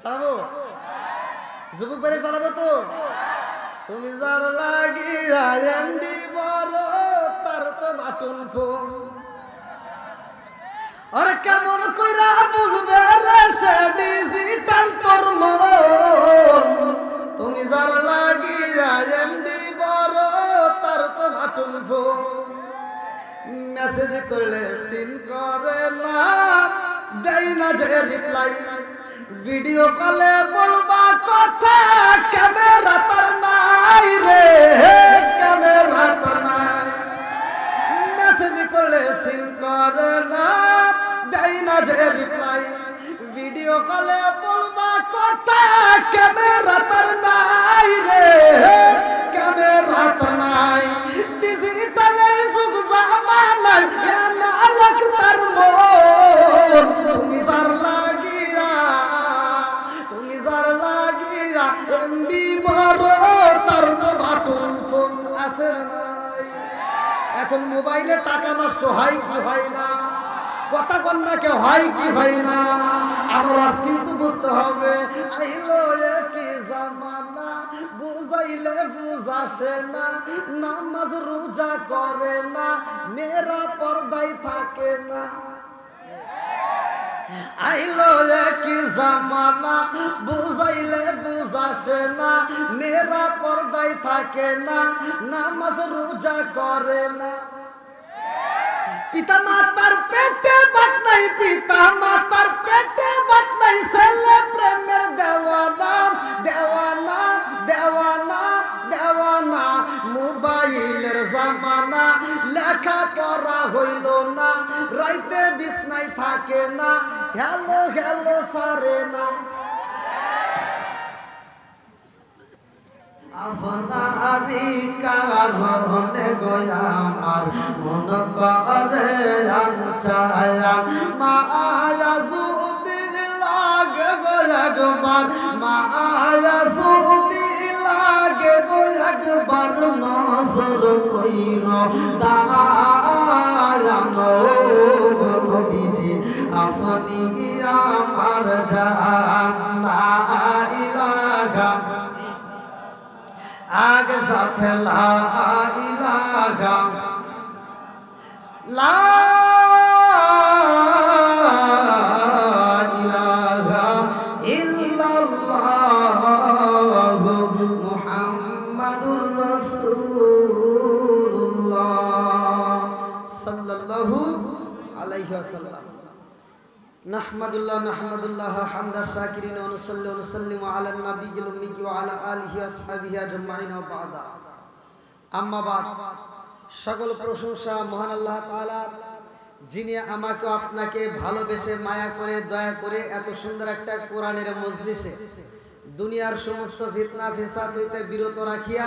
চালাবো? যুবক বেড়ে চালাবো তো? তুমি যার লাগিয়া এমডি বড় তার তো বাটন ফোন। আরে কেমন কইরা বুঝবে রে সে ডিজিটাল তোর মন? তুমি যার লাগিয়া এমডি বড় তার তো বাটন ফোন। মেসেজ করলে সিন করে না, দেয় না যে রিপ্লাই। ভিডিও কলে বলবা কথা, ক্যামেরা তার নাই রে, ক্যামেরা তার নাই। মেসেজ করলে সিন করে না, দেয় না যে রিপ্লাই। ভিডিও কলে বলবা কথা, ক্যামেরা তার নাই রে, ক্যামেরা তার নাই। ডিজিটালে যুগ জামানায় না লাখ তার মন। তুমি যার লাগিয়া, তুমি যার লাগিয়া এমবি বড় তার বাটন ফোন আছে নাই। এখন মোবাইলে টাকা নষ্ট হয় কি হয় না? কথা কন্যা কে হয় কি হয় না? আমার আজ কিন্তু বুঝতে হবে, আইলো কি জামানা, বুঝাইলে বুঝাসে না। নামাজ রোজা করে না, মেয়েরা পর্দায় থাকে না। আইলো কি জামানা, বুঝাইলে বুঝাসে না, মেয়েরা পর্দায় থাকে না, নামাজ রোজা করে না। পিতা মাতার পেটে বাত নাই, পিতা মাতার পেটে বাত নাই, ছেলে প্রেমের দেওয়ানা, দেওয়ানা, দেওয়ানা, দেওয়ানা। মোবাইলের জামানা, লেখা পড়া হইল না, রাইতে বিছনায় থাকে না, হ্যালো হ্যালো সারে না। আপনারি কারণে গয়া আমার মন করে আনছায়া, মায়া সুদি লাগে গোয়াকবার, মায়া সুদি লাগে গোয়াকবার, নজর কইর দায়ানো গবিজি, আপনি আমার জান লা ইলাহা আগে সাথে লা ইলাহা, লা ইলাহা ইল্লাল্লাহ মুহাম্মাদুর রাসূলুল্লাহ সাল্লাল্লাহু আলাইহি ওয়াসাল্লাম। নাহমাদুল্লাহ নাহমাদুল্লাহ হামদা শাকিরিন ওয়া নুসাল্লি ওয়া নুসাল্লিমু আলা নাবিয়্যিল উম্মি ওয়া আলা আলিহি ওয়া আসহাবিহি আজমাইন ওয়া বা'দা। আম্মা বাদ। সকল প্রশংসা মহান আল্লাহ তাআলার, যিনি আমাকে আপনাকে ভালোবেসে মায়া করে দয়া করে এত সুন্দর একটা কোরআনের মজলিসে দুনিয়ার সমস্ত ফিতনা ফিসাদ হইতে বিরত রাখিয়া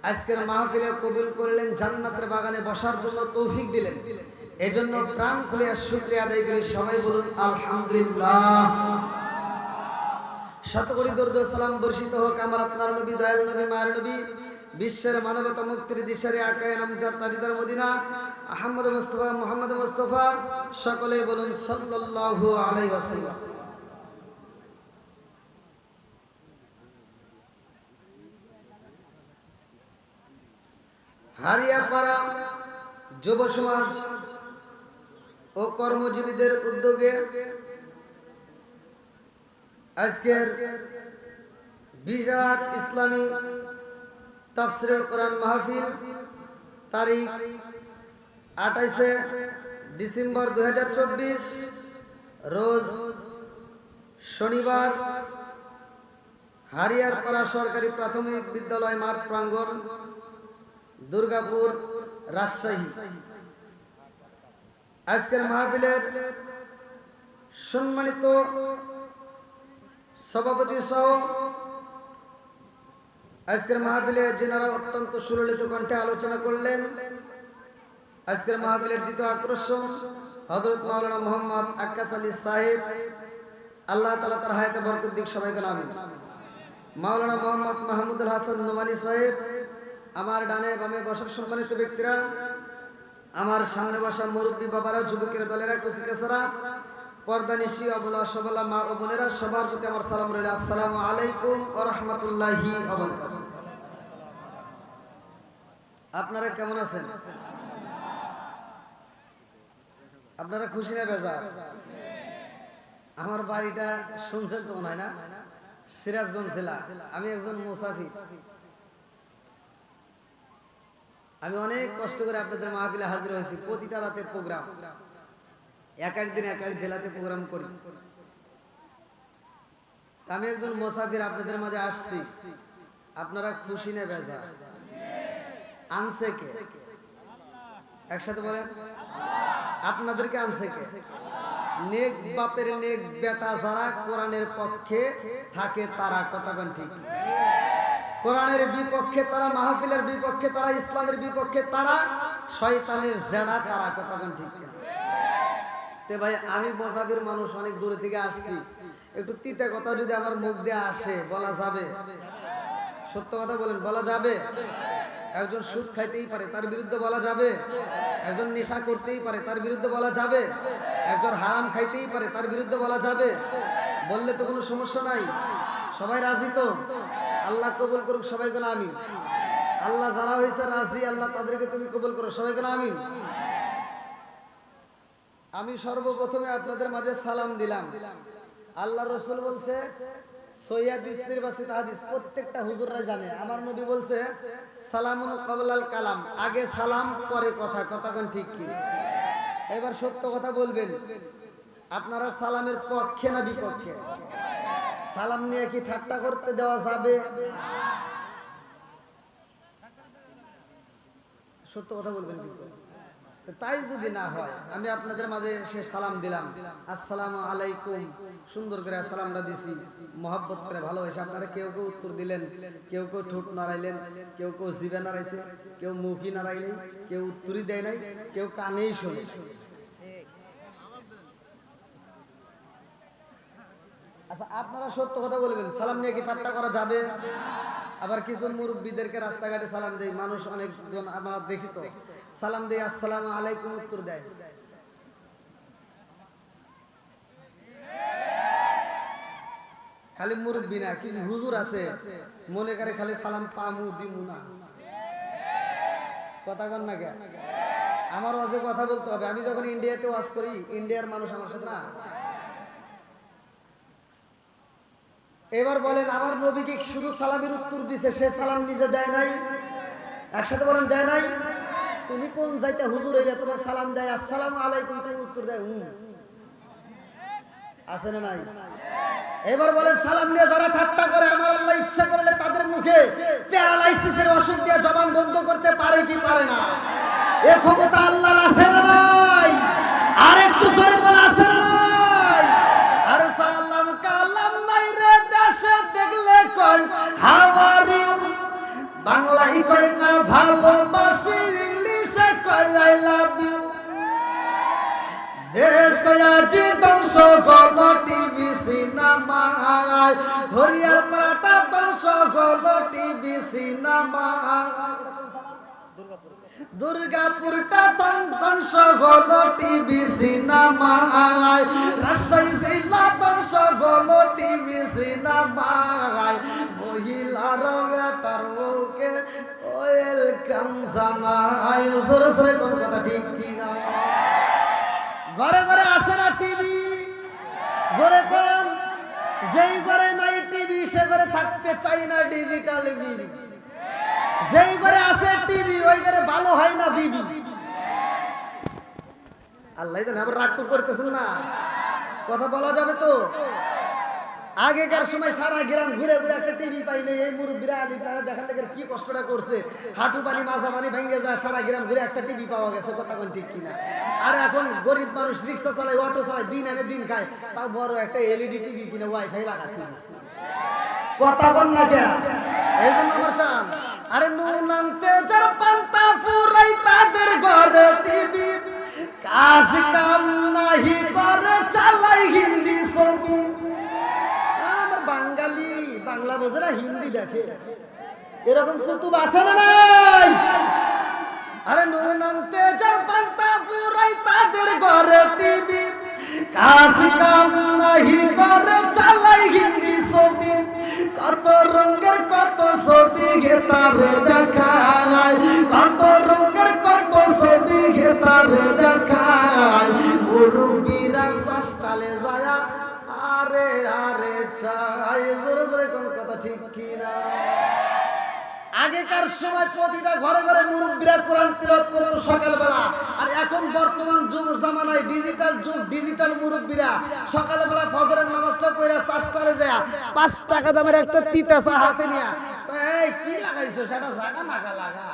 আজকের মাহফিলে কবুল করলেন, জান্নাতের বাগানে বসার জন্য তৌফিক দিলেন। এজন্য প্রাণ খুলে শুকরিয়া আদায় করি। সবাই বলুন আলহামদুলিল্লাহ। শতকোটি দরুদ ও সালাম বর্ষিত হোক আমার আপনার নবী, দয়াল নবী, মায়ের নবী, বিশ্বের মানবতা মুক্তির দিশারি আকায়ে নামজার তাজিদার মদিনা আহমদ মুস্তাফা, মুহাম্মদ মুস্তাফা। সকলে বলুন সাল্লাল্লাহু আলাইহি ওয়াসাল্লাম। হারিয়াপাড়া যুব সমাজ ও কর্মজীবীদের উদ্যোগে আজকের বিরাট ইসলামী তাফসীরুল কোরআন মাহফিল তারিখ 28 ডিসেম্বর 2024 রোজ শনিবার, হারিয়ারপাড়া সরকারি প্রাথমিক বিদ্যালয় মাঠ প্রাঙ্গণ, দুর্গাপুর, রাজশাহী। আজকের মাহফিলের সম্মানিত সভাপতি সহ আজকের মাহফিলে যিনারা অত্যন্ত সুললিত কণ্ঠে আলোচনা করলেন, আজকের মাহফিলের দ্বিতীয় আকর্ষণ হযরত মাওলানা মোহাম্মদ আক্কাস আলী সাহেব, আল্লাহ তাআলা তার হায়াতে বরকত দিক। সবাইকে আমিন। মাওলানা মোহাম্মদ মাহমুদুল হাসান নোমানী সাহেব, আমার ডানে বামে বসার সম্মানিত ব্যক্তিরা, আমার সামনে বসা মুরব্বী বাবারা, যুবকের দলেরা, কচিকাচারা, পর্দানিশী অবলা সবলা মা ও বোনেরা সবার প্রতি আমার সালাম রইল। আসসালামু আলাইকুম ওয়া রাহমাতুল্লাহি ওয়া বারাকাতুহু। আপনারা কেমন আছেন? আপনারা খুশি না বেজার? আমার বাড়িটা শুনছেন তো মনে হয় না, সিরাজগঞ্জ জেলা। আমি একজন মুসাফির। আমি অনেক কষ্ট করে আপনাদের মাহফিলে হাজির হয়েছি। প্রতিটা রাতে প্রোগ্রাম, এক এক দিন এক এক জেলাতে প্রোগ্রাম করি। আমি একজন মুসাফির আপনাদের মাঝে আসছি। আপনারা খুশি না বেজার? আনছে কে? একসাথে বলেন, আপনাদেরকে আনছে কে? নেক বাপের নেক বেটা যারা কোরআনের পক্ষে থাকে তারা। কথা বলেন ঠিক? কোরআনের বিপক্ষে তারা, মাহফিলের বিপক্ষে তারা, ইসলামের বিপক্ষে তারা, শয়তানের জেড়া তারা। কথা বলেন ঠিক? তে ভাই, আমি মুসাফির মানুষ, অনেক দূর থেকে আসছি। একটু তিতা কথা যদি আমার মুখ দিয়ে আসে বলা যাবে? সত্য কথা বলেন, বলা যাবে? একজন সুদ খাইতেই পারে, তার বিরুদ্ধে বলা যাবে? একজন নেশা করতেই পারে, তার বিরুদ্ধে বলা যাবে? একজন হারাম খাইতেই পারে, তার বিরুদ্ধে বলা যাবে? বললে তো কোনো সমস্যা নাই। সবাই রাজি তো? আল্লাহ কবুল করুক সবাইকে না আমিন। আল্লাহ যারা হয়েছে রাজি, আল্লাহ তাদেরকে তুমি কবুল করো সবাইকে না আমিন। আমি সর্বপ্রথমে আপনাদের মাঝে সালাম দিলাম। আল্লাহ রসুল বলছে, সৈয়দ স্ত্রীর বাসিত হাদিস প্রত্যেকটা হুজুররা জানে। আমার নবী বলছে, সালামুন ক্বাবলাল কালাম, আগে সালাম পরে কথা। কথা কোন ঠিক কি? এবার সত্য কথা বলবেন, আপনারা সালামের পক্ষে না বিপক্ষে? সালাম নিয়ে কি ঠাট্টা করতে দেওয়া যাবে? সত্য কথা বলবেন কিন্তু। তাই যদি না হয়, আমি আপনাদের মাঝে সে সালাম দিলাম, আসসালামু আলাইকুম, সুন্দর করে সালামটা দিছি, মহব্বত করে ভালোবেসে। আপনারা কেউ কেউ উত্তর দিলেন, কেউ কেউ ঠোঁট নাড়াইলেন, কেউ কেউ জিভে নাড়াইছে, কেউ মুখই নাড়াইলেন, কেউ উত্তরই দেয় নাই, কেউ কানেই শোনে। আচ্ছা, আপনারা সত্য কথা বলবেন, সালাম নিয়ে কি ঠাট্টা করা যাবে? আবার কিছু মুরব্বীদেরকে রাস্তাঘাটে সালাম দেয় মানুষ, অনেকজন আমরা দেখি তো, সালাম দেয় আসসালামু আলাইকুম, উত্তর দেয় খালি মুরব্বী না, কিছু হুজুর আছে মনে করে খালি সালাম পামু দিমু না। কথা কন না কে? আমার ওয়াজে কথা বলতে হবে। আমি যখন ইন্ডিয়াতে ওয়াজ করি, ইন্ডিয়ার মানুষ আমার সাথে না। এবার বলেন, আমার নবীকে শুধু সালামের উত্তর দিছে, সে সালাম নিজে দেয় নাই? একসাথে বলেন, দেয় নাই? তুমি কোন যাইতে হুজুর হইলে তোমার সালাম দেয় আসসালামু আলাইকুম, তুমি উত্তর দেয় আছে না নাই? এবার বলেন, সালাম নিয়ে যারা ঠাট্টা করে, আমার আল্লাহ ইচ্ছা করলে তাদের মুখে প্যারালাইসিসের অসুখ দিয়ে জবান বন্ধ করতে পারে কি পারে না? এ ক্ষমতা আল্লাহর আছে না নাই? আর একটু জোরে বল, আছে না নাই? আরে সালাম কালাম নাই রে দেশে দেখলে কই হাওয়ারি, বাংলায় কই না ভালোবাসি, ইংলিশে কই আই লাভ ইউ। দেশ কয়াজি ধ্বংস হলো টিভি সিনেমায়, হরিয়ার পাটা ধ্বংস হলো টিভি সিনেমায়, দুর্গাপুরটা ধ্বংস হলো টিভি সিনেমায়, রাজশাহী জেলা ধ্বংস হলো টিভি সিনেমায়, মহিলার বেটার বউকে ওয়েলকাম জানাই। জোরে জোরে কোন কথা ঠিক ঠিক না? ঘরে ঘরে আছে না টিভি? জোরে কোন? যেই ঘরে নাই টিভি সে ঘরে থাকতে চাই না ডিজিটাল বিবি। যেই ঘরে আছে টিভি ওই ঘরে ভালো হয় না বিবি। আল্লাহ জানে। আবার রাগ তো করতেছেন না? কথা বলা যাবে তো? আগেকার সময় সারা গ্রাম ঘুরে ঘুরে একটা টিভি পাইনি। এই মুরব্বীরা দেখার লেগে কি কষ্টটা করছে, হাঁটু পানি মাজা পানি ভেঙে যায়, সারা গ্রাম ঘুরে একটা টিভি পাওয়া গেছে। কথা কোন ঠিক কিনা? আর এখন গরিব মানুষ রিক্সা চালায়, অটো চালায়, দিন এনে দিন খায়, তাও বড় একটা এলইডি টিভি কিনে ওয়াইফাই লাগাচ্ছে। কথা বল না কে? এই জন্য আমার শান। আরে নুন আনতে যার পান্তা ফুরাই তাদের ঘরে টিভি, কাজ কাম নাহি করে চালাই হিন্দি ছবি। বাঙালি বাংলা বোঝে না, হিন্দি দেখে। এরকম কুতুব আছে না নাই? আরে নুন আনতে যার পান্তা ফুরাই তাদের ঘরে টিভি, কাজ কাম নাহি করে চালাই হিন্দি ছবি, কত রঙের কত ছবি গে তারে দেখায়, কত রঙের কত ছবি গে তারে দেখায়। মুরব্বিরা শ্বাসটালে যায় আরে আরে চাই, জোরে জোরে কোন কথা ঠিক কি না? আগেকার সময় প্রতিটা ঘরে ঘরে মুরব্বিরা কোরআন তিলাওয়াত করতো সকালবেলা, আর এখন বর্তমান যুগ জামানায় ডিজিটাল যুগ, ডিজিটাল মুরব্বিরা সকালবেলা ফজরের নামাজটা পড়ে চাষটারে যায় 5 টাকা দামের একটা তিতা চা হাতে নিয়ে, এই কি লাগাইছো সেটা জায়গা নাগা লাগা।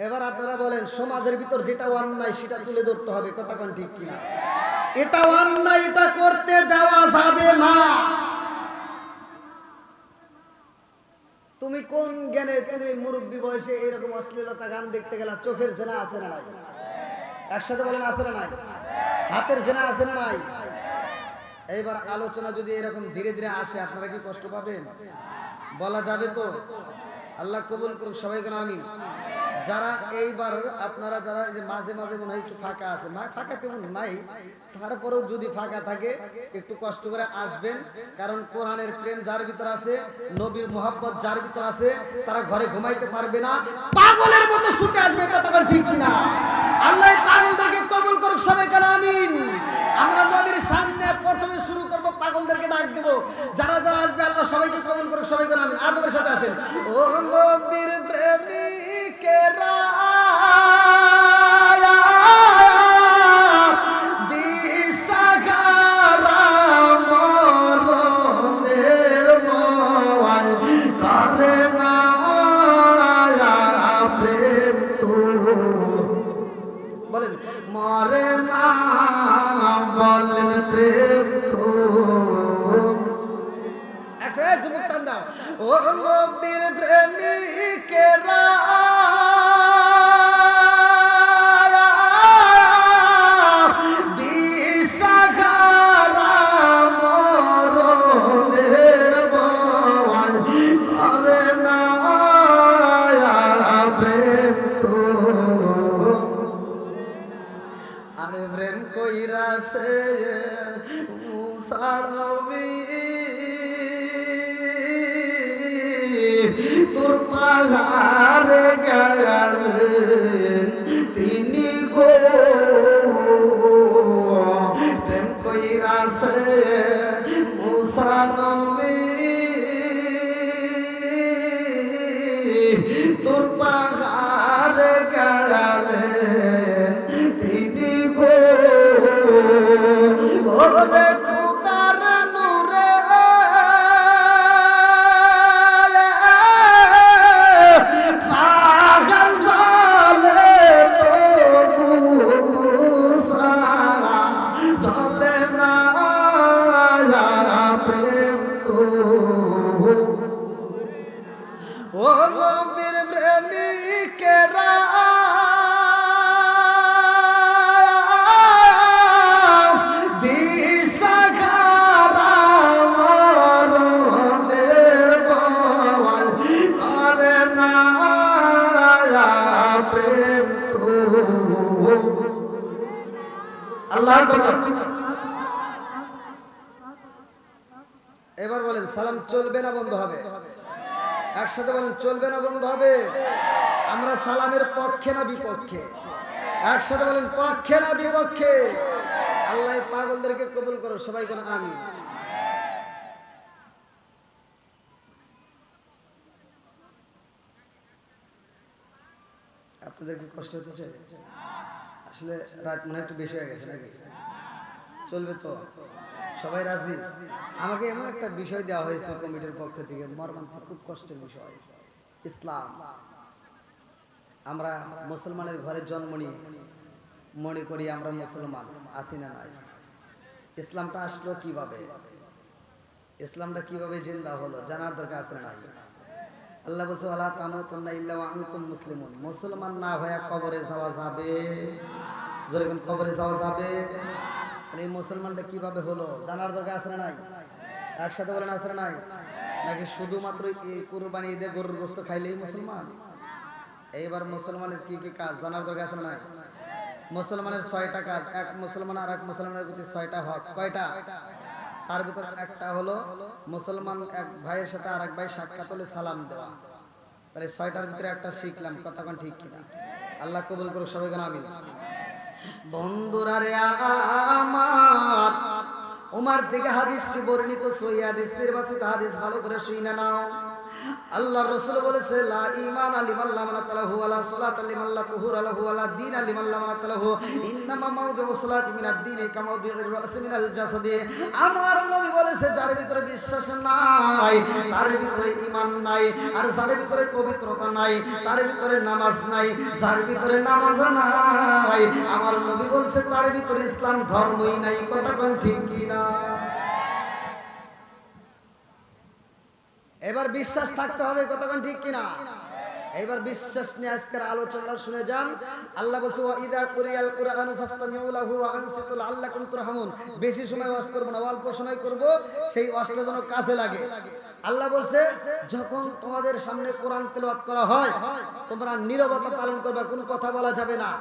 এবার আপনারা বলেন, সমাজের ভিতর যেটা অন্যায় সেটা তুলে ধরতে হবে, কথা কোন ঠিক কিনা? এটা অন্যায়, এটা করতে দেওয়া যাবে না। তুমি কোন জ্ঞানে তুমি মুরব্বী বয়সে এরকম অশ্লীলতা গান দেখতে গেলা? চোখের জেনা আছে না নাই? একসাথে বলেন আছে না নাই? হাতের জেনা আছে না নাই? এইবার আলোচনা যদি এরকম ধীরে ধীরে আসে, আপনারা কি কষ্ট পাবেন? বলা যাবে তো? আল্লাহ কবুল করুক, সবাই কেন আমিন। যারা এইবার আপনারা যারা যে মাঝে মাঝে মনে হয় একটু ফাঁকা আছে, ফাঁকা তেমন নাই, তারপরেও যদি ফাঁকা থাকে একটু কষ্ট করে আসবেন, কারণ কোরআনের প্রেম যার ভিতর আছে, নবীর মোহাব্বত যার ভিতর আছে, তারা ঘরে ঘুমাইতে পারবে না, পাগলের মতো ছুটে আসবে, কতক্ষণ ঠিক কিনা? আল্লাহ পাগলদেরকে কবুল করুক, সবাই কেন আমিন। আমরা নবীর সামনে প্রথমে শুরু করব, পাগলদেরকে ডাক দেব, যারা যারা আসবে আল্লাহ সবাইকে কবুল করুক, সবাই কেন আমিন। আদবের সাথে আসেন। ও নবীর প্রেমিকেরা দিশাহারা মরণের ময় করে না প্রেম তো, বলেন মরে না, বলেন প্রেম তো। একসাথে যুবক টান দাও। ও নবীর প্রেমিকেরা দিশাহারা মরণের ভয় করে না প্রেম তো। আরে প্রেম কইরাছে মুসা নবী, তোর পাহাড়ে গেলেন তিনি গো, প্রেম কইরাছে মুসা নবী, তোর পাহাড়ে গেলেন তিনি গো। ওরে খুদার নূরে পাগল জালে তবু মুসা চলে না প্রেম তো। ও নবীর প্রেমিকেরা দিশাহারা মরণের ভয় করে না প্রেম তো। আল্লাহর কথা। এবার বলেন, সালাম চলবে না বন্ধ হবে? একসাথে বলেন, চলবে না বন্ধ হবে? আমরা সালামের পক্ষে না বিপক্ষে? একসাথে বলেন, পক্ষে না বিপক্ষে? আল্লাহ পাগলদেরকে কবুল করো, সবাই কোন আমিন। আপনাদের কি কষ্ট হতেছে? আসলে রাত মনে একটু বেশি হয়ে গেছে নাকি? চলবে তো? সবাই রাজি? আমাকে এমন একটা বিষয় দেওয়া হয়েছে কমিটির পক্ষ থেকে, মর্মান্তিক, খুব কষ্টের বিষয়। ইসলাম, আমরা মুসলমানের ঘরে জন্ম নিয়ে মনে করি আমরা মুসলমান, আছি না নাই? ইসলামটা আসলো কিভাবে, ইসলামটা কিভাবে জিন্দা হলো জানার দরকার আছে না নাই? আল্লাহ বলছে ওয়ালা তামুতুন্না ইল্লা ওয়া আনতুম মুসলিমুন, মুসলমান না হয়ে কবরে যাওয়া যাবে? জোরে কোন কবরে যাওয়া যাবে? তাহলে এই মুসলমানটা কিভাবে হলো জানার দরকার আছে না নাই? একসাথে বলেন আছে না নাই? নাকি শুধুমাত্র এই কুরবানি ঈদে গরুর গোশত খাইলেই মুসলমান? এইবার মুসলমানের কি কি কাজ জানার দরকার আছে না? মুসলমানের 6টা কাজ, এক মুসলমান আর এক মুসলমানের প্রতি 6টা হক। কয়টা? তার ভিতর একটা হলো মুসলমান এক ভাইয়ের সাথে আরেক ভাই সাক্ষাৎ হলে সালাম দেওয়া। তাহলে 6টার ভিতরে একটা শিখলাম, কতক্ষণ ঠিক কিনা? আল্লাহ কবুল করুক সবাই কেন আমিন। বন্ধুরা রে আমার, উমার থেকে হাদিসটি বর্ণিত, সহিহ হাদিস, নির্বাচিত হাদিস, ভালো করে শুনে নাও। আল্লাহ রাসূল বলেছে, লা ঈমান লিমান লা মানাত লাহু ওয়ালা সালাত লিমান লা তুহুরা লাহু ওয়ালা দীন লিমান লা মানাত লাহু, ইন্নামা মাউযুউ সালাতি মিনাদ দীনি কামাউযুউর রাস মিনাল জাসাদি। আমার নবী বলেছে, যার ভিতরে বিশ্বাস নাই তার ভিতরে ঈমান নাই, আর যার ভিতরে পবিত্রতা নাই তার ভিতরে নামাজ নাই, যার ভিতরে নামাজ নাই আমার নবী বলেছে তার ভিতরে ইসলাম ধর্মই নাই। কথা কোন ঠিক কি না? এবার বিশ্বাস থাকতে হবে, কতক্ষণ ঠিক কিনা? এবার বিশ্বাস নিয়ে আজকের আলোচনা শুনে যান। আল্লাহ বলছে, ওয়া ইযা কুরিয়াল কুরআনু ফাসতামিউ লাহু ওয়া আনসিতু লাআল্লাকুম তুরহামুন। বেশি সময় ওয়াজ করব না, অল্প সময় করব, সেই ওয়াজটা যেন কাজে লাগে। আল্লাহ বলছে, যখন তোমাদের সামনে কোরআন তেলাওয়াত করা হয় তোমরা নীরবতা পালন করবে, কোনো কথা বলা যাবে না।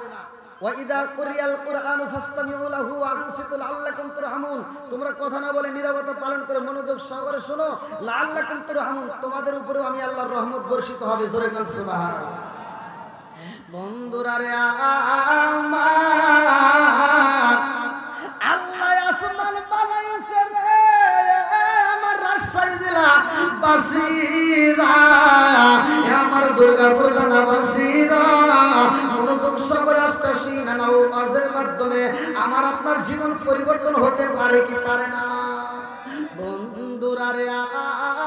ওয়া ইযা কুরিয়াল কুরআনু ফাসতামিউ লাহু ওয়া আনসিতু লাআল্লাকুম তুরহামুন। তোমরা কথা না বলে নীরবতা পালন করে মনোযোগ সহকারে শোনো, লাআল্লাকুম তুরহামুন, তোমাদের উপরেও আমি আল্লাহর রহমত বর্ষিত হবে। জোরে বল সুবহানাল্লাহ। বন্ধুরা রে আমার, আল্লাহ আসমান বানাইছে রে আমার রাজশাহী জেলা বাসীরা, আমার দুর্গাপুর থানা বাসীরা, মনোযোগ সহকারে আস্তে শুনে নাও। ওয়াজের মাধ্যমে আমার আপনার জীবন পরিবর্তন হতে পারে কি পারে না? বন্ধুরা রে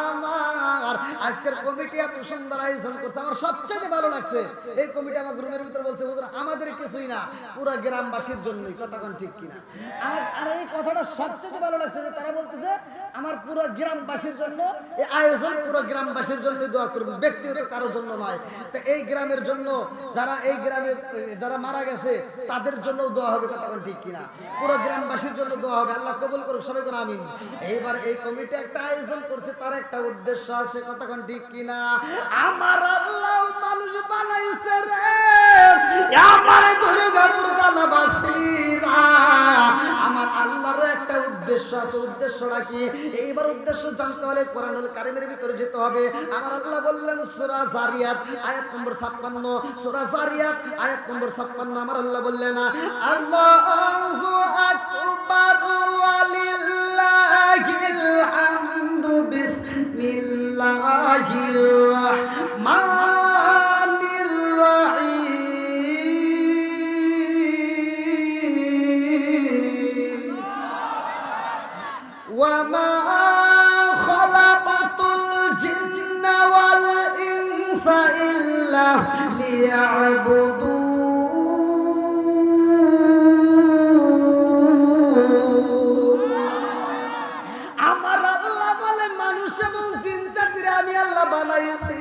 আমার, আজকের কমিটি এত সুন্দর আয়োজন করছে, আমার সবচেয়ে ভালো লাগছে। এই কমিটি আমার রুমের ভিতরে বলছে, হুজুর আমাদের কিছুই না, পুরো গ্রামবাসীর জন্যই। কথা কোন ঠিক কিনা? আর এই কথাটা সবচেয়ে ভালো লাগছে যে তারা বলতেছে আমার পুরো গ্রামবাসীর জন্য এই আয়োজন, পুরো গ্রামবাসীর জন্য দোয়া করবেন, ব্যক্তিগত কারোর জন্য নয়। তো এই গ্রামের জন্য, যারা এই গ্রামে যারা মারা গেছে তাদের জন্য দোয়া হবে। কথা কোন ঠিক কিনা? পুরো গ্রামবাসীর জন্য দোয়া হবে। আল্লাহ কবুল করুক সবাই কোন আমিন। এইবার এই কমিটি একটা আয়োজন করছে, তার একটা উদ্দেশ্য আছে। কথা কোন ঠিক কিনা? আমার আল্লাহ মানুষ বানাইছে রে আমার দুর্গাপুর জানাবাসীরা, আমার আল্লাহরও একটা উদ্দেশ্য আছে। উদ্দেশ্যটা কি? এইবার উদ্দেশ্য জানতে হলে কোরআনুল কারীমের ভিতরে যেতে হবে। আমার আল্লাহ বললেন সূরা জারিয়াত আয়াত নম্বর 56, সূরা জারিয়াত আয়াত নম্বর 56, আমার আল্লাহ বললেন, আল্লাহু আকবার ওয়ালিল্লাহিল হামদু বিসমিল্লাহির রাহমানির রাহিম, ওয়া মা খালাকাতুল জিন্না ওয়াল ইনসা ইল্লা লিয়াবুদুন। আমার আল্লাহ বলে মানুষ এবং জিন জাতিরে আমি আল্লাহ বানাইছি।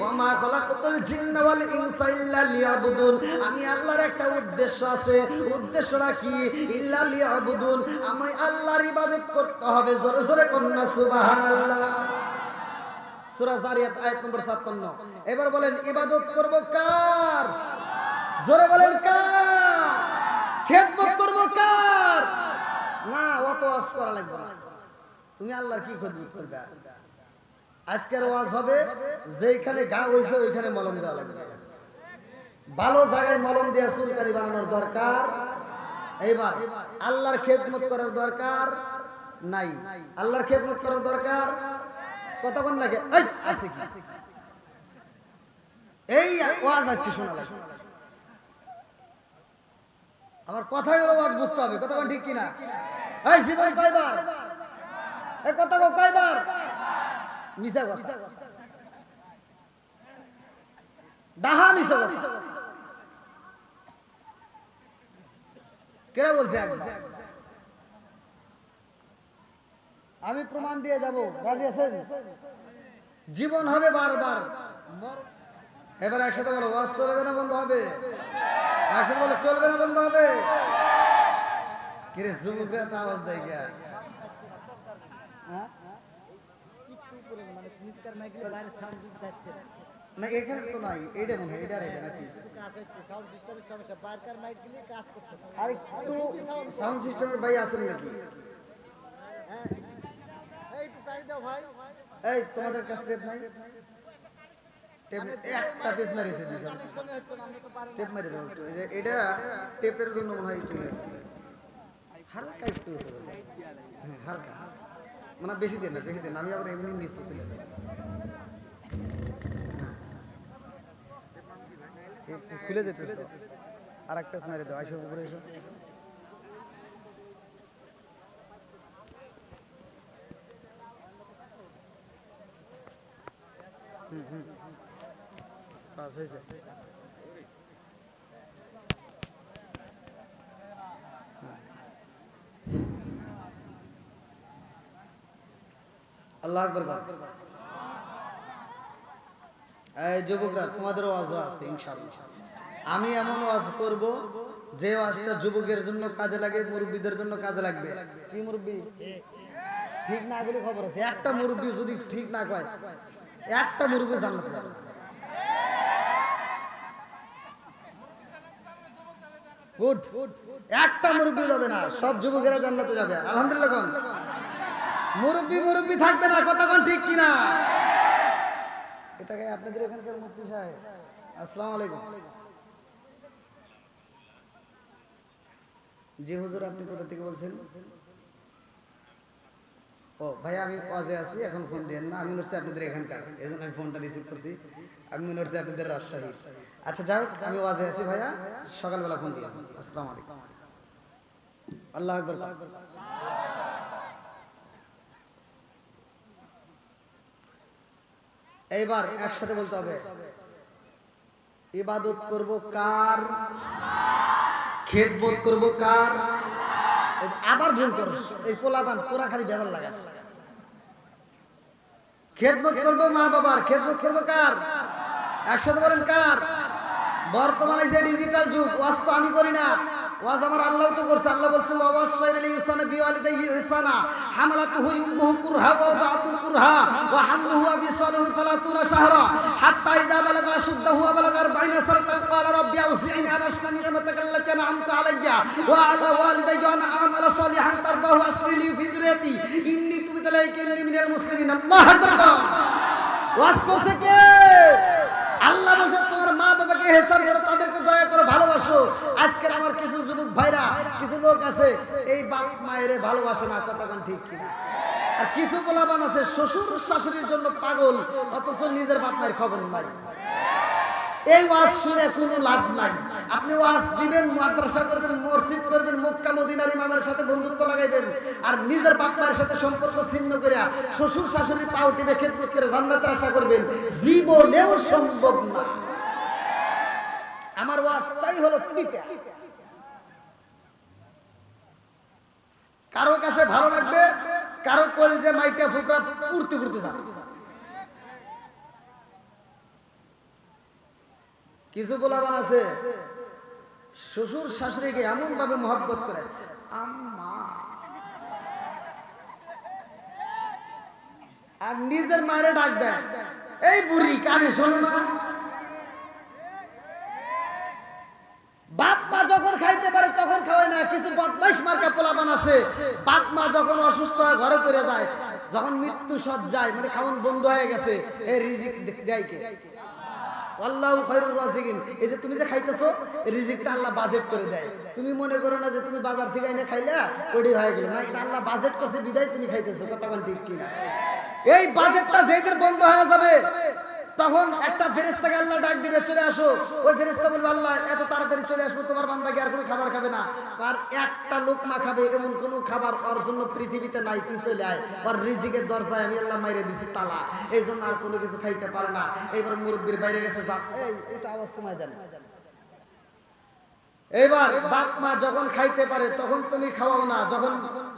ওয়া মা খালাকাতুল জিন্না ওয়াল ইনসা ইল্লা লিয়াবুদুন। আমি আল্লাহর একটা উদ্দেশ্য আছে। উদ্দেশ্যটা কি? ইল্লা লিয়াবুদুন, আমি আল্লাহর ইবাদত করতে হবে। জোরে জোরে কন্না সুবহানাল্লাহ। সূরা জারিয়াত আয়াত নম্বর 56। এবার বলেন ইবাদত করব কার? জোরে বলেন কার? খেদমত করব কার? না, অত ওয়াজ করা লাগবে না। তুমি আল্লাহর কি খেদমত করবে? আজকের ওয়াজ হবে যেখানে গা হইছে ওইখানে মলম দেওয়া লাগবে। ভালো জায়গায় মলম দিয়ে চুলকারি বানানোর দরকার। এইবার আল্লাহর খেদমত করার দরকার নাই। আল্লাহর খেদমত করার দরকার কতক্ষণ লাগে? এই আছে কি? এই ওয়াজ আজকে শোনা লাগে। আমার কথাই হলো ওয়াজ বুঝতে হবে। কতক্ষণ ঠিক কিনা? এই জীবন কয়বার? এই কথা কয়বার? মিছা কথা, ডাহা মিছা কথা। কেরা বলছে? আমি প্রমাণ দিয়ে যাব। রাজি আছেন? জীবন হবে বারবার। এবার একসাথে বলো, ওয়াজ চলবে না বন্ধ হবে? একসাথে বলো, চলবে না বন্ধ হবে? কিরে যুবকরা তো আওয়াজ দেয় কে? না এখানে তো নাই, এইটা মনে হয়, এটা আর এটা নাকি? আর একটু সাউন্ড সিস্টেমের ভাই আছেন নাকি? এই তোমাদের কাছে টেপ নাই? টেপ একটা পিস মারি দিতে, টেপ মারি দাও একটু। এটা টেপের জন্য মনে হয় একটু হালকা একটু হ্যাঁ হালকা, মানে বেশি দিন না, বেশি দিন আমি আবার এমনি নিচ্ছি ছিল। খুলে যেতে আর একটা মেরে দাও, আইসো উপরে এসো। বাস হয়েছে। আল্লাহ আকবার। এই যুবকরা, তোমাদের ওয়াজ আছে ইনশাআল্লাহ। আমি এমন ওয়াজ করব যে ওয়াজটা যুবকের জন্য কাজে লাগে, মুরব্বীদের জন্য কাজে লাগবে। কি মুরব্বী ঠিক না বলে খবর আছে, একটা মুরব্বী যদি ঠিক না কয়, একটা মুরব্বী জান্নাতে যাবে না। গুড, একটা মুরব্বী যাবে না, সব যুবকেরা জান্নাতে যাবে। আলহামদুলিল্লাহ। কোন মুরব্বী মুরব্বী থাকবে না, কথা কোন ঠিক কিনা? এটাকে আপনাদের এখানকার মুফতি সাহেব, আসসালামু আলাইকুম। জি হুজুর, আপনি কোথা থেকে বলছেন? ও ভাই, আমি ওয়াজে আছি, এখন ফোন দেন না। আমি মনে হচ্ছে আপনাদের এখানকার, এই জন্য আমি ফোনটা রিসিভ করছি। আমি মনে হচ্ছে আপনাদের রাজশাহী। আচ্ছা যাও, আমি ওয়াজে আছি ভাইয়া, সকালবেলা ফোন দিলাম। আসসালামু আলাইকুম। আল্লাহ আকবার। এইবার একসাথে বলতে হবে, ইবাদত করব কার, খেদমত করব কার। আবার ভুল করস, এই পোলাপান তোরা খালি বেজার লাগাস। খেদমত করব মা বাবার, খেদমত করব কার? একসাথে বলেন কার? বর্তমানে যে ডিজিটাল যুগ, ওয়াজ তো আমি করি না, ওয়াজ আমার আল্লাহ তো করছে। আল্লাহ বলছে ওয়াসাইল ইনসানা বিওয়ালিদাইহি ইহসানা হামালাতুহু উম্মুহু কুরহা ওয়া ওয়াদাতুহু কুরহা ওয়া হামলুহু ওয়া ফিসালুহু 30 শাহরা হাত্তা ইযা বালাগা আশুদ্দাহু ওয়া বালাগা 40 সানাতান ক্বালা রাব্বি আউযি'নি আন আশকুরা নি'মাতাকা আল্লাতী আন'আমতা আলাইয়া ওয়া আলা ওয়ালিদাইয়া ওয়া আন আ'মালা সালিহান তারদাহু আশকুরলি ফি যুররিয়াতি ইন্নী তুবিতু ইলাইকা ইন্নী মিনাল মুসলিমিন। আল্লাহু আকবার। ওয়াজ করছে কে? আল্লাহ বলছে তোমার মা বাবাকে ইহসান করো, তাদেরকে দয়া করো, ভালোবাসো। আজকের আমার কিছু যুবক ভাইরা, কিছু লোক আছে এই বাপ মায়েরে ভালোবাসে না, কথা কোন ঠিক কিনা? আর কিছু পোলাপান আছে শ্বশুর শাশুড়ির জন্য পাগল, অথচ নিজের বাপ মায়ের খবর নাই। এই ওয়াজ শুনে কোনো লাভ নাই। আপনি ওয়াজ দিবেন, মাদ্রাসা করবেন, মসজিদ করবেন, মক্কা মদিনার ইমামের সাথে বন্ধুত্ব লাগাইবেন, আর নিজের বাপ মায়ের সাথে সম্পর্ক ছিন্ন করে শ্বশুর শাশুড়ি পাও টিপে খেদমত করে জান্নাতের আশা করবেন, জীবনেও সম্ভব না। আমার ওয়াজটাই হলো পিতা। কারো কাছে ভালো লাগবে, কারো কলজে মাইটা ফুকরা পুরতে পুরতে যাবে। কিছু পোলাপান আছে শ্বশুর শাশুড়িকে এমন ভাবে মহব্বত করে, আম্মা, আর নিজের মায়ের ডাক দেয়, এই বুড়ি কানে শোনো না। বাপ মা যখন খাইতে পারে তখন খাওয়ায় না। কিছু বদমাইশ মার্কা পোলাপান আছে, বাপ মা যখন অসুস্থ হয় ঘরে পড়ে যায়, যখন মৃত্যু সজ্জায় মানে খাওয়ান বন্ধ হয়ে গেছে, এই রিজিক দেয় কে? আল্লাহু খায়রুর রাযিকিন। এই যে তুমি যে খাইতেছো, এই রিজিকটা আল্লাহ বাজেট করে দেয়। তুমি মনে করো না যে তুমি বাজার থেকে এনে খাইলা ওডি হয়ে গেল, না, এটা আল্লাহ বাজেট করছে বিদায় তুমি খাইতেছো, কথা কোন ঠিক কিনা? এই বাজেটটা যেদিন বন্ধ হয়ে যাবে, তখন একটা ফেরেশতাকে আল্লাহ ডাক দিবে, চলে আসো। ওই ফেরেশতা বলবে, আল্লাহ এত তাড়াতাড়ি চলে আসবো, তোমার বান্দা কি আর কোনো খাবার খাবে না? আর একটা লোকমা খাবে, এমন কোনো খাবার ওর জন্য পৃথিবীতে নাই, তুই চলে আয়। ওর রিজিকের দরজায় আমি আল্লাহ মাইরে দিছি তালা, এই জন্য আর কোনো কিছু খাইতে পারে না। এইবার মুরব্বির বাইরে গেছে, এটা আওয়াজ কমায় দেন। এবার বাপ মা যখন খাইতে পারে তখন তুমি খাওয়াও না। যখন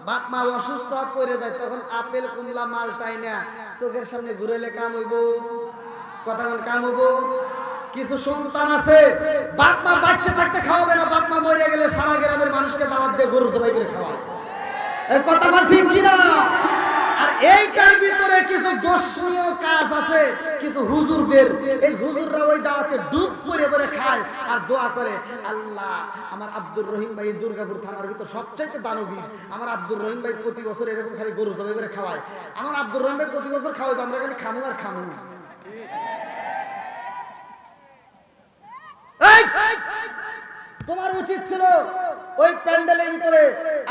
বাপ মা অসুস্থ পড়ে যায়, তখন আপেল কুমলা মালটাই না চোখের সামনে ঘুরেলে কাম হইব, কথা বল কাম হইব। কিছু সন্তান আছে বাপ মা বাচ্চা থাকতে খাওয়াবে না, বাপ মা মরে গেলে সারা গ্রামের মানুষকে দাওয়াত দিয়ে গরু জবাই করে খাওয়ায়, এই কথা বল ঠিক কিনা? আর এইটার ভিতরে কিছু দর্শনীয় কাজ আছে কিছু হুজুরদের। এই হুজুররা ওই দাওয়াতে ডুব করে করে খায় আর দোয়া করে, আল্লাহ আমার আব্দুর রহিম ভাই দুর্গাপুর থানার ভিতর সবচাইতে দানবী, আমার আব্দুর রহিম ভাই প্রতি বছর এরকম খালি গরু জবাই করে খাওয়ায়, আমার আব্দুর রহিম ভাই প্রতি বছর খাওয়াইবো, আমরা খালি খামু আর খামু। তোমার উচিত ছিল ওই প্যান্ডেলের ভিতরে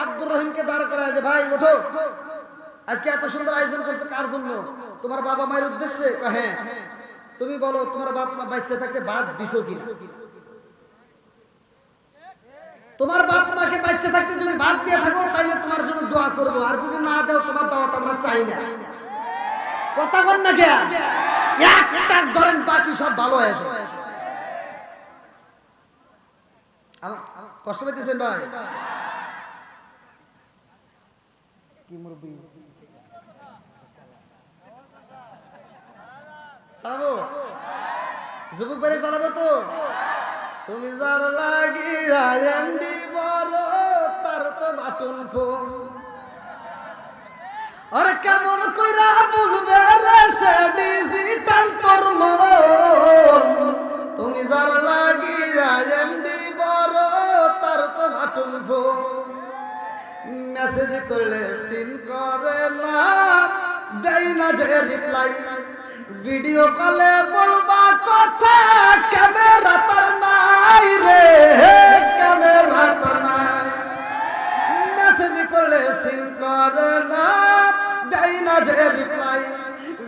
আব্দুর রহিমকে দাঁড় করা, যে ভাই ওঠো, আজকে এত সুন্দর আয়োজন করছো কার জন্য? তোমার বাবা মায়ের উদ্দেশ্যে? হ্যাঁ। তুমি বলো তোমার বাপ মা বাচ্চা থাকতে বাদ দিছো কি? তোমার বাপ মাকে বাচ্চা থাকতে যদি বাদ দিয়ে থাকো তাইলে তোমার জন্য দোয়া করবো, আর যদি না দাও তোমার দাওয়াত আমরা চাই না। কথা বল না কে? একটা ধরেন বাকি সব ভালো আছে। কষ্ট পেতেছেন ভাই? কি মুরব্বি চালাবো? যুবক বেড়ে চালাবো তো? তুমি যার লাগিয়া এমডি বড় তার তো বাটন ফোন, আরে কেমন কইরা বুঝবে রে সে ডিজিটাল তোর মন? তুমি যার লাগিয়া এমডি বড় তার তো বাটন ফোন, মেসেজ করলে সিন করে না, দেই না যে রিপ্লাই, ভিডিও কলে বলবা কথা ক্যামেরা তার নাই রে, ক্যামেরা তার নাই, মেসেজ করলে সিন করে না, দেই না যে রিপ্লাই,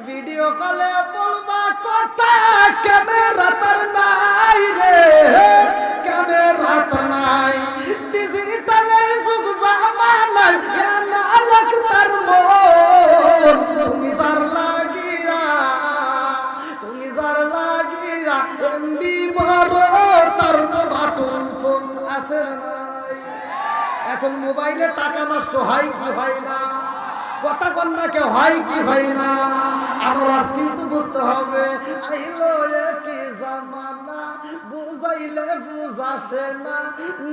ভিডিও কলে বলবা কথা ক্যামেরা তার নাই রে, ক্যামেরা তার নাই, ডিজিটালের যুগ জামানায় না লাগতার মন, তুমি যার লাগিয়া এমবি বড় তার বাটন ফোন আছে নাই। এখন মোবাইলে টাকা নষ্ট হয় কি হয় না? কথা কন্যা কে হয় কি হয় না? আমার আজ কিন্তু বুঝতে হবে, আইলো কি জামানা, বুঝাইলে বুঝাসে না,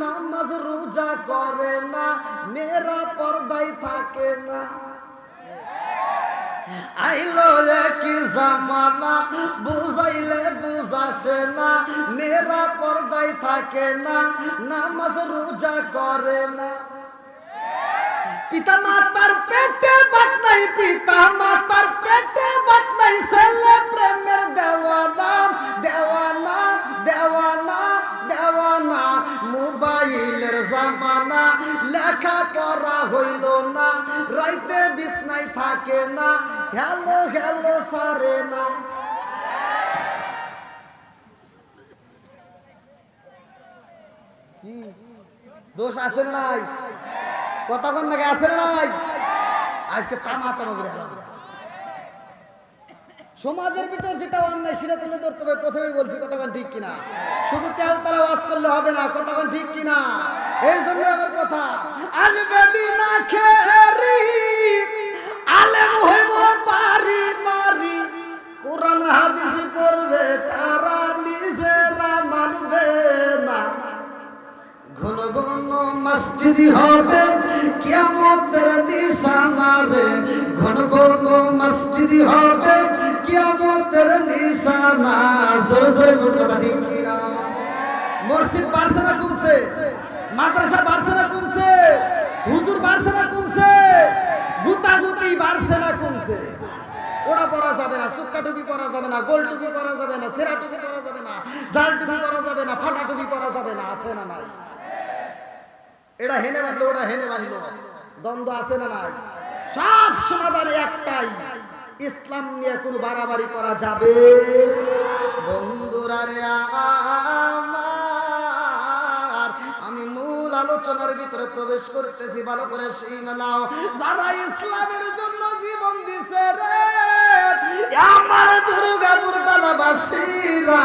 নামাজ রোজা করে না, মেয়েরা পর্দায় থাকে না। আইলো কি জামানা, বুঝাইলে বুঝাসে না, মেয়েরা পর্দায় থাকে না, নামাজ রোজা করে না। পিতা মাতার পেটে বাত নাই, পিতা মাতার পেটে বাত নাই, ছেলে প্রেমের দেওয়ানা, দেওয়ানা দেওয়ানা দেওয়ানা, মোবাইলের জামানা, লেখা পড়া হইল না, রাইতে বিছনায় থাকে না, হ্যালো হ্যালো সারে না। দোষ আছে না নাই? কথা কোন নাকি আছে না নাই? আজকে তামা তামা করে সমাজের ভিতর যেটা অন্যায় সেটা তুলে ধরতে হবে। প্রথমেই বলছি কথা কোন ঠিক কিনা? শুধু তেল তারা ওয়াজ করলে হবে না, কথা কোন ঠিক কিনা? এই জন্য আমার কথা, আসবে দিন আখেরি আলেম হইব পারি মারি, কোরআন হাদিস পড়বে তারা নিজেরা মানবে না, ঘন ঘন মসজিদ হবে কিয়ামতের নিশানা রে, ঘন ঘন মসজিদ হবে কিয়ামতের নিশানা। জোরে জোরে কথা ঠিক কিনা? মসজিদ বাড়ছে না কমছে? মাদ্রাসা বাড়ছে না কমছে? হুজুর বাড়ছে না কমছে? গুতাগুতি বাড়ছে না কমছে? ওড়া পরা যাবে না, সুক্কা টুপি পরা যাবে না, গোল টুপি পরা যাবে না, সেরা টুপি পরা যাবে না, জাল টুপি পরা যাবে না, ফাটা টুপি পরা যাবে না, আছে না নাই? এটা হেনে বাঁধলো ওটা হেনে বাঁধলো, দ্বন্দ্ব আছে না নাই? সব সমাধান একটাই, ইসলাম নিয়ে কোনো বাড়াবাড়ি করা যাবে? বন্ধুরা রে আমার, আমি মূল আলোচনার ভিতরে প্রবেশ করতেছি, ভালো করে শুনে নাও। যারা ইসলামের জন্য জীবন দিছে রে আমার দুর্গাপুর দানাবাসীরা,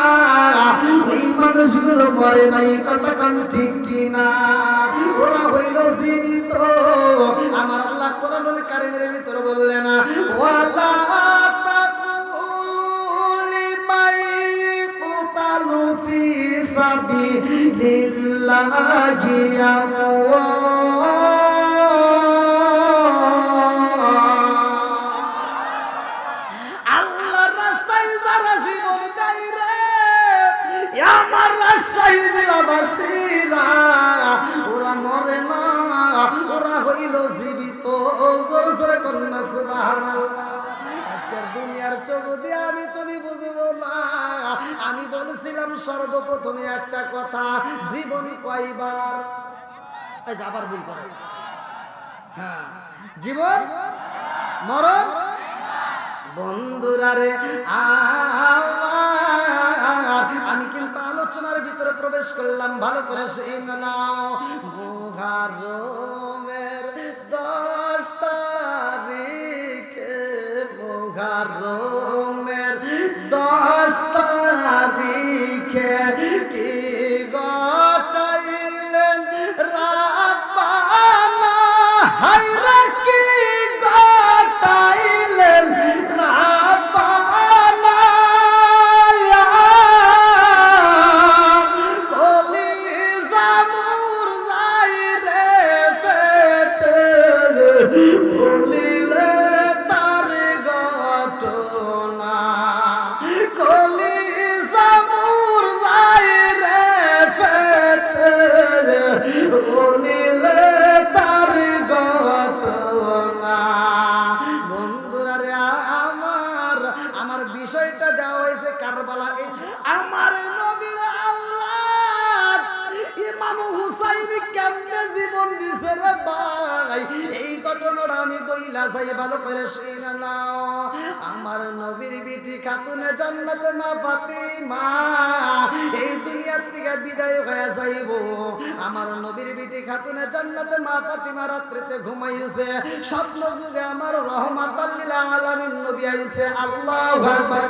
ওই মানুষগুলো মরে নাই, কথা কোন ঠিক কিনা? ওরা হইল জীবিত। আমার আল্লাহ কোরআনুল কারীমের ভিতরে বললেন, ওয়ালা তাকুলু লিমান ইকতালু ফি সাবিলিল্লাহি আমওয়াত, সুবহানাল্লাহ। আজকের দুনিয়ার চোখ দিয়ে আমি তুমি বুঝবো না। আমি বলেছিলাম সর্বপ্রথমে একটা কথা, জীবন কয়বার, এই যে আবার ভুল করে, হ্যাঁ, জীবন মরণ। বন্ধুরা রে আমি কিন্তু আলোচনার ভিতরে প্রবেশ করলাম, ভালো করে শুনে নাও। মুহররমের 10 তারিখে, মুহররমের 10 তারিখে কি গটাইলেন রাব্বানা, হায়রে কি গটাইলেন রাব্বানা, কলিজা মুরঝাই রে পেটে, বলিলে তার ঘটনা, কলিজা মুরঝাই রে পেটে, বলিলে তার ঘটনা। বন্ধুরা রে আমার বিষয়টা দেওয়া হয়েছে কারবালা। আমার নবীর আওলাদ ইমাম হুসাইন কেমনে জীবন দিছে রে ভাই, এই ঘটনাটা আমি কইলা চাই, ভালো করে শুনে নাও। আমার নবীর বিটি খাতুনে জান্নাতে মা ফাতিমা এই দুনিয়ার থেকে বিদায় হয়ে যাইব। আমার নবীর বিটি খাতুনে জান্নাতে মা ফাতিমা রাত্রিতে ঘুমাইছে, স্বপ্ন যুগে আমার রহমাতাল লিল আলামিন নবী আইছে। আল্লাহু আকবার।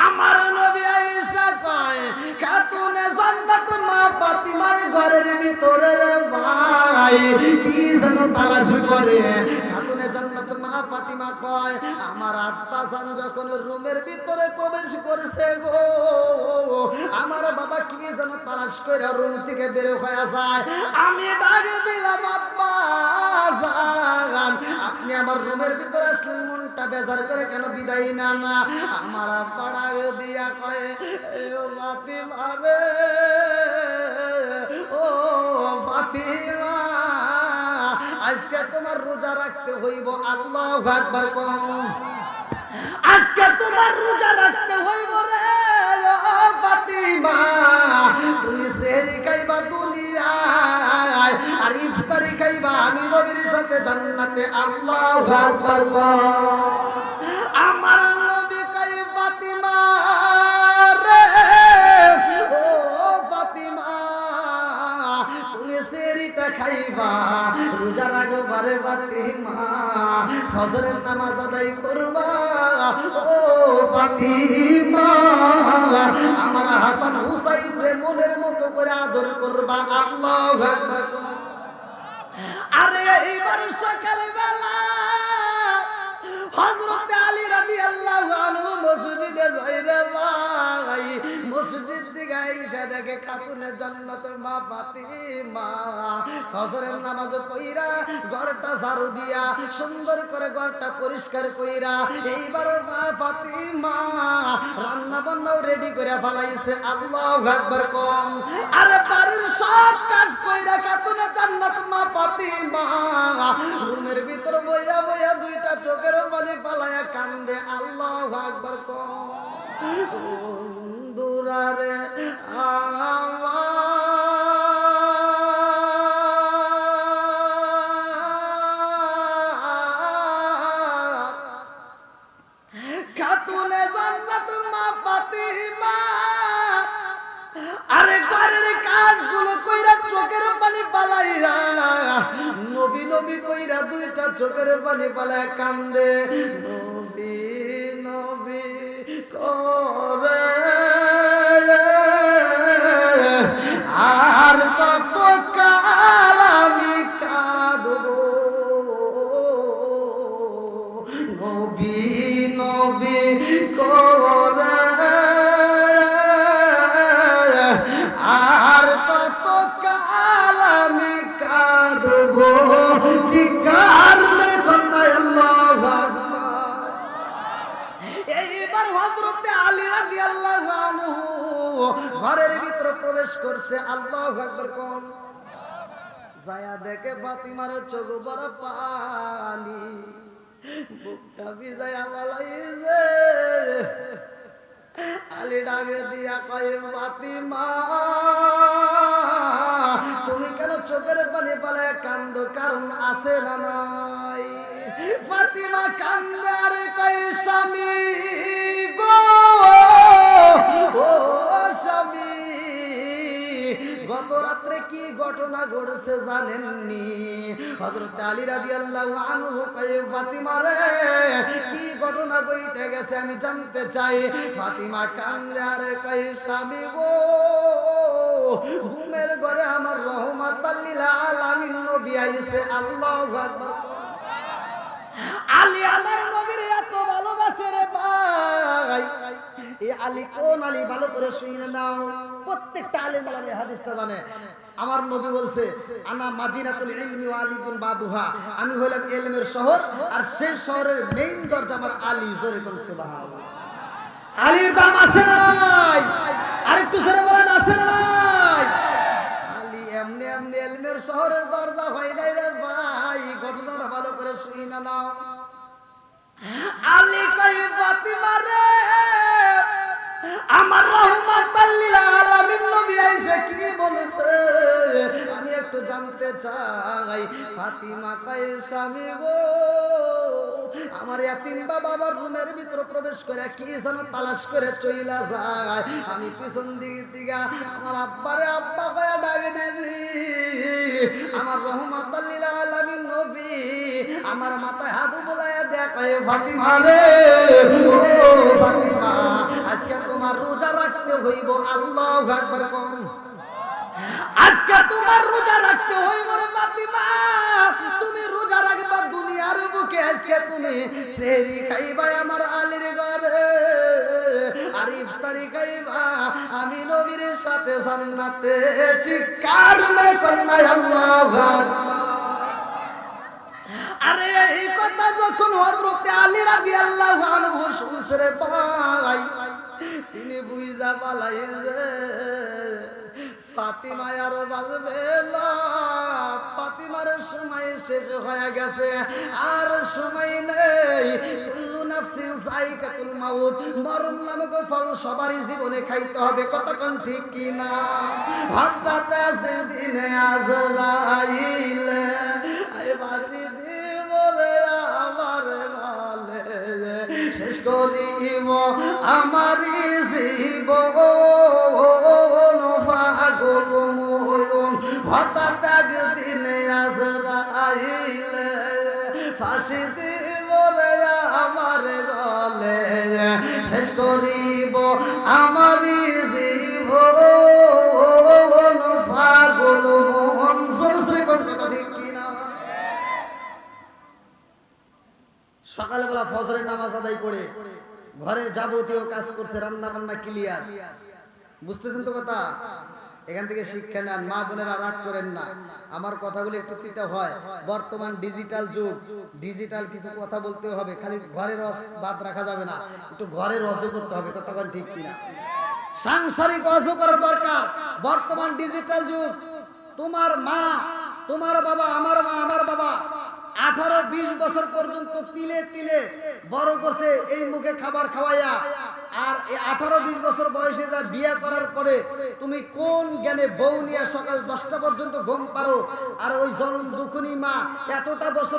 আমার নবী আয়েশা কয়, খাতুনে জান্নাত মা ফাতিমার ঘরের ভিতরে রে ভাই কি যেন তালাশ করে। খাতুনে জান্নাত মা ফাতিমা কয়, আমার আব্বা জান যখন রুমের ভিতরে প্রবেশ করেছে গো, আমার বাবা কি যেন তালাশ করে রুম থেকে বের হয়ে যায়। আমি ডাক দিলাম, আব্বা জান আপনি আমার রুমের ভিতরে আসলেন, মনটা বেজার করে কেন বিদায় না না? আমার আব্বা ডাক দিয়া কয়, ও ফাতিমা রে, ও ফাতিমা আজকে তোমার রোজা রাখতে হইব। আল্লাহু আকবার কম। আজকে তোমার রোজা রাখতে হইব রে ও ফাতিমা, তুমি সেহরি খাইবা দুনিয়ায় আর ইফতারি খাইবা আমি নবীর সাথে জান্নাতে। আল্লাহু আকবার কম। আমার নবী কয়, ফাতিমা রে, ও ফাতিমা তুমি সেহরিটা খাইবা, রোজা রাখবা রে ফাতিমা, ফজরের নামাজ আদায় করবা ও ফাতিমা, আমার হাসান হুসাইন রে মনের মতো করে আদর করবা। আল্লাহু আকবার। আরে এইবার সকালে বেলা হযরত আলী রাদিয়াল্লাহু আনহু মসজিদে যাই রে ভাই, মসজিদ থেকে আইসা দেখে খাতুনে জান্নাত মা ফাতিমা ফজরের নামাজ পড়া ঘরটা ঝাড়ু দিয়া সুন্দর করে ঘরটা পরিষ্কার কইরা এইবার মা ফাতিমা রান্না বান্নাও রেডি করে ফেলাইছে। আল্লাহু আকবার কম। আরে বাড়ির সব কাজ কইরা খাতুনে জান্নাত মা ফাতিমা রুমের ভিতর বইয়া বইয়া দুইটা চোখের পানি পালায়া কান্দে। আল্লাহু আকবার কম। দুরারে খাতুনে জান্নাত মা ফাতিমা আরে ঘরের কাজগুলো কইরা চোখের পানি পালাইয়া নবী নবী কইরা দুইটা চোখের পানি পালায়া কান্দে। নবী নবী করে আর কত কাল আমি কাঁদবো, নবী নবী করে আর কত কাল আমি কাঁদবো, চিৎকার করে আল্লাহু আকবার। এইবার হযরত আলী রাদিয়াল্লাহু আনহু ঘরের ভিতরে প্রবেশ করছে। আল্লাহু আকবার কোন যায়া দেখে ফাতিমার চোখ বড় পানি। বুকটা ভিজাইয়া বলাইছে আলী ডাকে দিয়া কয় ফাতিমা তুমি কেন চোখের পানি পালায় কান্দো কারণ আছে না নাই ফাতিমা কান্দে আর কয় স্বামী গো ও স্বামী গত রাত্রে কি ঘটনা ঘটেছে জানেননি হযরত আলী রাদিয়াল্লাহু আনহু কয় ফাতিমা রে কি ঘটনা ঘটে গেছে আমি জানতে চাই ফাতিমা কান্দে আর কয় স্বামী গো ঘুমের ঘরে আমার রহমাতাল লিল আলামিন নবী আইছে আল্লাহু আকবার আলী আমার নবীর এত ভালোবাসে রে ভাই এই আলী কোন আলী ভালো করে শুনে নাও প্রত্যেকটা আলেম আলেম এই হাদিসটা জানে আমার নবী বলছে আনা মাদিনাতুল ইলমি ওয়া আলীকুন বাবুহা আমি হলাম ইলমের শহর আর সেই শহরের মেইন দরজা আমার আলী জোরে কোন সুবহানাল্লাহ আলীর দাম আছে না নাই আরেকটু জোরে বলেন আছে না নাই আলী এমনি এমনি ইলমের শহরের দরজা হয় নাই রে ভাই ঘটনাটা ভালো করে শুনে নাও আলী কই ফাতিমা রে আমার রহমাতাল লিল আলামিন নবী আয়েশা কি বলেছে আমি একটু জানতে চাই ফাতিমা কয় স্বামী গো আমার ইয়াতিম বাবা আমার রুমের ভিতরে প্রবেশ করে কি যেন তালাশ করে চইলা যায় আমি পিছন দিক থেকে আমার আব্বারে আব্বা কয়ে ডাকে দিয়েছি আমার রহমাতাল লিল আলামিন নবী আমার মাথায় হাত বুলাইয়া দেয়া কয় ফাতিমা রে ও ফাতিমা আজকে তোমার রোজা রাখতে হইব আল্লাহু আকবার কোন আজকে তোমার রোজা রাখতে হইব রে ফাতিমা তুমি রোজা রাখবা দুনিয়ার বুকে আজকে তুমি সেহরি খাইবা আমার আলীর ঘরে আর ইফতারি খাইবা আমি নবীর সাথে জান্নাতে চিৎকার করে কন্যা আল্লাহু আকবার আরে এই কথা যখন হযরত আলী রাদিয়াল্লাহু আনহু শুনছে রে ভাই তিনি বুঝা পালাইছে ফাতিমা আর বাজবে না ফাতিমার সময় শেষ হয়ে গেছে আর সময় নেই কুল্লু নাফসিন যায়িকাতুল মাউত মরণ নামক ফল সবারই জীবনে খাইতে হবে কতক্ষণ ঠিক কি না হঠাৎ দিনে আজরাইল আই বাসি জীবনে আমার বলে শেষ করিব আমারই জীবন হঠাৎ একদিনে আজরাইল ফাঁসি দিব আমার গলে শেষ করিব আমারই জীবন পাগল মন সরস্বতী করবে ঠিক কিনা সকালবেলা ফজরের নামাজ আদায় করে ঘরে যাবতীয় কাজ করছে রান্না বান্না ক্লিয়ার বুঝতেছেন তো কথা এখান থেকে শিক্ষা নেন মা বোনেরা রাগ করেন না আমার কথাগুলো একটু তিতা হয় বর্তমান ডিজিটাল যুগ ডিজিটাল কিছু কথা বলতে হবে খালি ঘরের রস বাদ রাখা যাবে না একটু ঘরের রসও করতে হবে কতক্ষণ ঠিক কিনা সাংসারিক রসও করা দরকার বর্তমান ডিজিটাল যুগ তোমার মা তোমার বাবা আমার মা আমার বাবা 18-20 বছর পর্যন্ত তিলে তিলে বড় করছে এই মুখে খাবার খাওয়াইয়া আর 18-20 বছর বয়সে যা বিয়ে করার পরে তুমি কোন জ্ঞানে বউ নিয়ে সকাল 10টা পর্যন্ত ঘুম পারো আর ওই জনম দুখুনি মা এতটা বছর